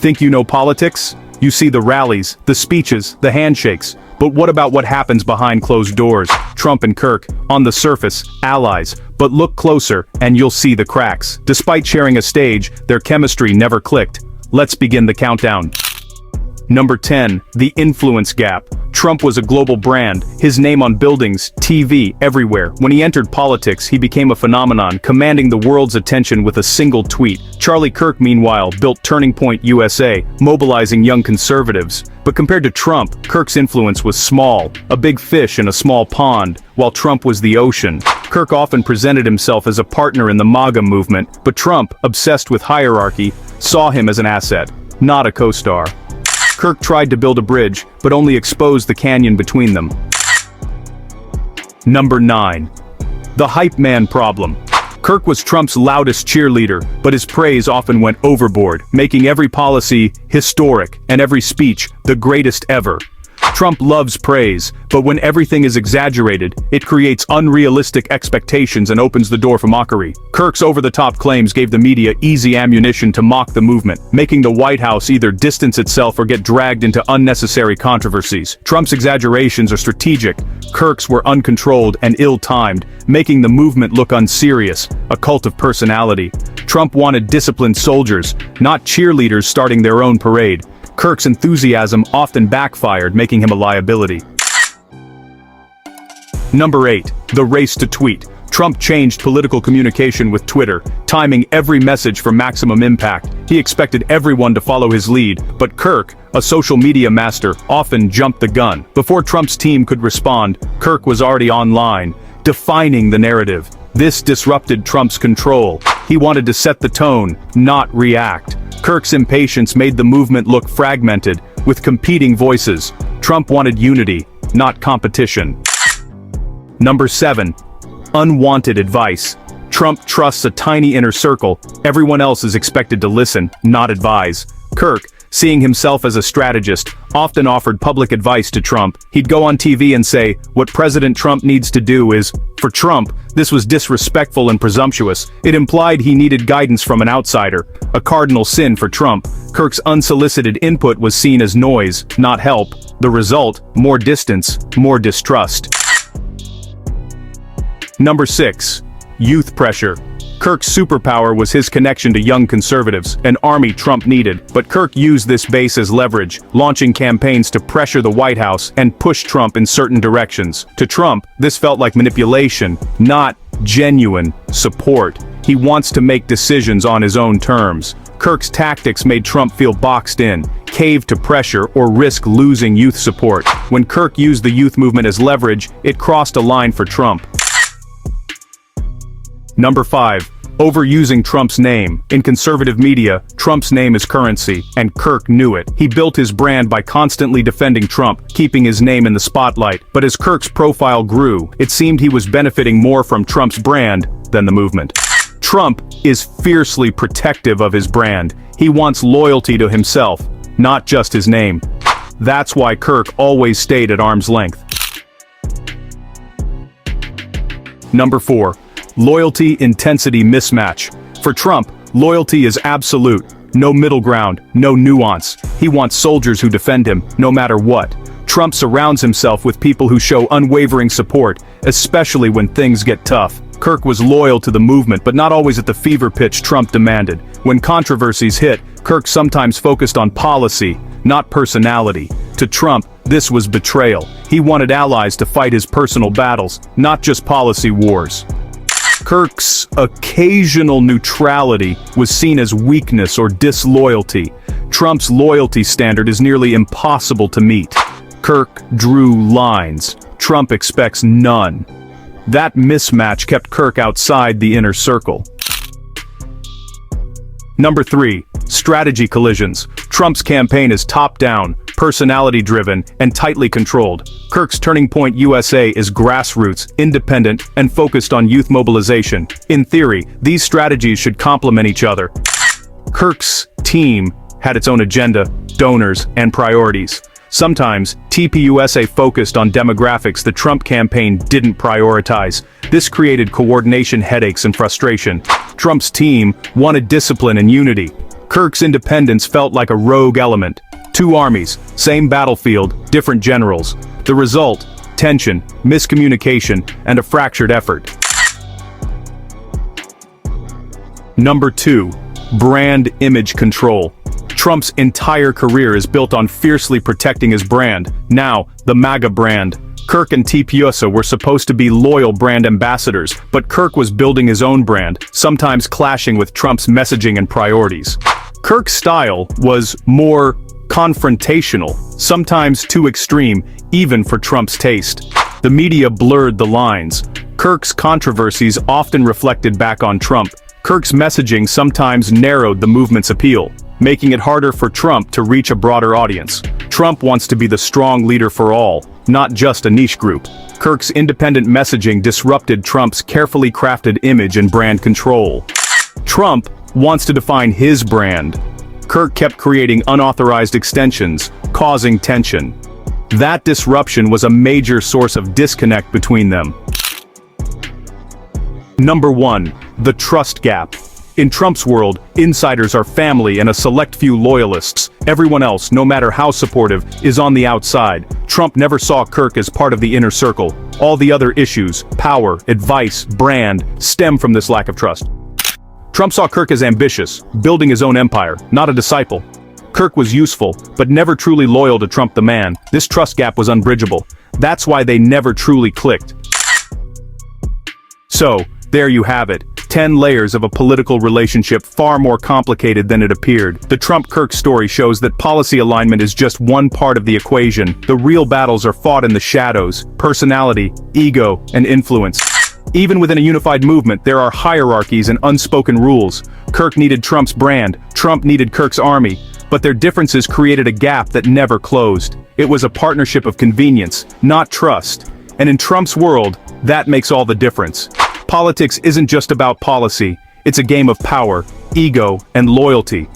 Think you know politics? You see the rallies, the speeches, the handshakes. But what about what happens behind closed doors? Trump and Kirk, on the surface, allies. But look closer, and you'll see the cracks. Despite sharing a stage, their chemistry never clicked. Let's begin the countdown. Number 10. The influence gap. Trump was a global brand, his name on buildings, TV, everywhere. When he entered politics, he became a phenomenon, commanding the world's attention with a single tweet. Charlie Kirk, meanwhile, built Turning Point USA, mobilizing young conservatives. But compared to Trump, Kirk's influence was small, a big fish in a small pond, while Trump was the ocean. Kirk often presented himself as a partner in the MAGA movement, but Trump, obsessed with hierarchy, saw him as an asset, not a co-star. Kirk tried to build a bridge, but only exposed the canyon between them. Number 9. The hype man problem. Kirk was Trump's loudest cheerleader, but his praise often went overboard, making every policy historic and every speech the greatest ever. Trump loves praise, but when everything is exaggerated, it creates unrealistic expectations and opens the door for mockery. Kirk's over-the-top claims gave the media easy ammunition to mock the movement, making the White House either distance itself or get dragged into unnecessary controversies. Trump's exaggerations are strategic, Kirk's were uncontrolled and ill-timed, making the movement look unserious, a cult of personality. Trump wanted disciplined soldiers, not cheerleaders starting their own parade. Kirk's enthusiasm often backfired, making him a liability. Number 8. The race to tweet. Trump changed political communication with Twitter, timing every message for maximum impact. He expected everyone to follow his lead, but Kirk, a social media master, often jumped the gun. Before Trump's team could respond, Kirk was already online, defining the narrative. This disrupted Trump's control. He wanted to set the tone, not react. Kirk's impatience made the movement look fragmented, with competing voices. Trump wanted unity, not competition. Number 7. Unwanted advice. Trump trusts a tiny inner circle. Everyone else is expected to listen, not advise. Kirk, seeing himself as a strategist, often offered public advice to Trump. He'd go on TV and say, "What President Trump needs to do is..." For Trump, this was disrespectful and presumptuous. It implied he needed guidance from an outsider, a cardinal sin for Trump. Kirk's unsolicited input was seen as noise, not help. The result, more distance, more distrust. Number 6. Youth pressure. Kirk's superpower was his connection to young conservatives, an army Trump needed, but Kirk used this base as leverage, launching campaigns to pressure the White House and push Trump in certain directions. To Trump, this felt like manipulation, not genuine support. He wants to make decisions on his own terms. Kirk's tactics made Trump feel boxed in, cave to pressure, or risk losing youth support. When Kirk used the youth movement as leverage, it crossed a line for Trump. Number 5. Overusing Trump's name. In conservative media, Trump's name is currency, and Kirk knew it. He built his brand by constantly defending Trump, keeping his name in the spotlight. But as Kirk's profile grew, it seemed he was benefiting more from Trump's brand than the movement. Trump is fiercely protective of his brand. He wants loyalty to himself, not just his name. That's why Kirk always stayed at arm's length. Number 4. Loyalty intensity mismatch. For Trump, loyalty is absolute. No middle ground, no nuance. He wants soldiers who defend him, no matter what. Trump surrounds himself with people who show unwavering support, especially when things get tough. Kirk was loyal to the movement, but not always at the fever pitch Trump demanded. When controversies hit, Kirk sometimes focused on policy, not personality. To Trump, this was betrayal. He wanted allies to fight his personal battles, not just policy wars. Kirk's occasional neutrality was seen as weakness or disloyalty. Trump's loyalty standard is nearly impossible to meet. Kirk drew lines. Trump expects none. That mismatch kept Kirk outside the inner circle. Number 3. Strategy collisions. Trump's campaign is top-down, personality-driven, and tightly controlled. Kirk's Turning Point USA is grassroots, independent, and focused on youth mobilization. In theory, these strategies should complement each other. Kirk's team had its own agenda, donors, and priorities. Sometimes, TPUSA focused on demographics the Trump campaign didn't prioritize. This created coordination headaches and frustration. Trump's team wanted discipline and unity. Kirk's independence felt like a rogue element. Two armies, same battlefield, different generals. The result: tension, miscommunication, and a fractured effort. Number 2. Brand image control. Trump's entire career is built on fiercely protecting his brand. Now, the MAGA brand. Kirk and T-Pusa were supposed to be loyal brand ambassadors, but Kirk was building his own brand, sometimes clashing with Trump's messaging and priorities. Kirk's style was more confrontational, sometimes too extreme, even for Trump's taste. The media blurred the lines. Kirk's controversies often reflected back on Trump. Kirk's messaging sometimes narrowed the movement's appeal, making it harder for Trump to reach a broader audience. Trump wants to be the strong leader for all, not just a niche group. Kirk's independent messaging disrupted Trump's carefully crafted image and brand control. Trump wants to define his brand. Kirk kept creating unauthorized extensions, causing tension. That disruption was a major source of disconnect between them. Number 1. The trust gap. In Trump's world, insiders are family and a select few loyalists. Everyone else, no matter how supportive, is on the outside. Trump never saw Kirk as part of the inner circle. All the other issues, power, advice, brand, stem from this lack of trust. Trump saw Kirk as ambitious, building his own empire, not a disciple. Kirk was useful, but never truly loyal to Trump the man. This trust gap was unbridgeable. That's why they never truly clicked. So, there you have it. 10 layers of a political relationship far more complicated than it appeared. The Trump-Kirk story shows that policy alignment is just one part of the equation. The real battles are fought in the shadows: personality, ego, and influence. Even within a unified movement, there are hierarchies and unspoken rules. Kirk needed Trump's brand, Trump needed Kirk's army, but their differences created a gap that never closed. It was a partnership of convenience, not trust. And in Trump's world, that makes all the difference. Politics isn't just about policy, it's a game of power, ego, and loyalty.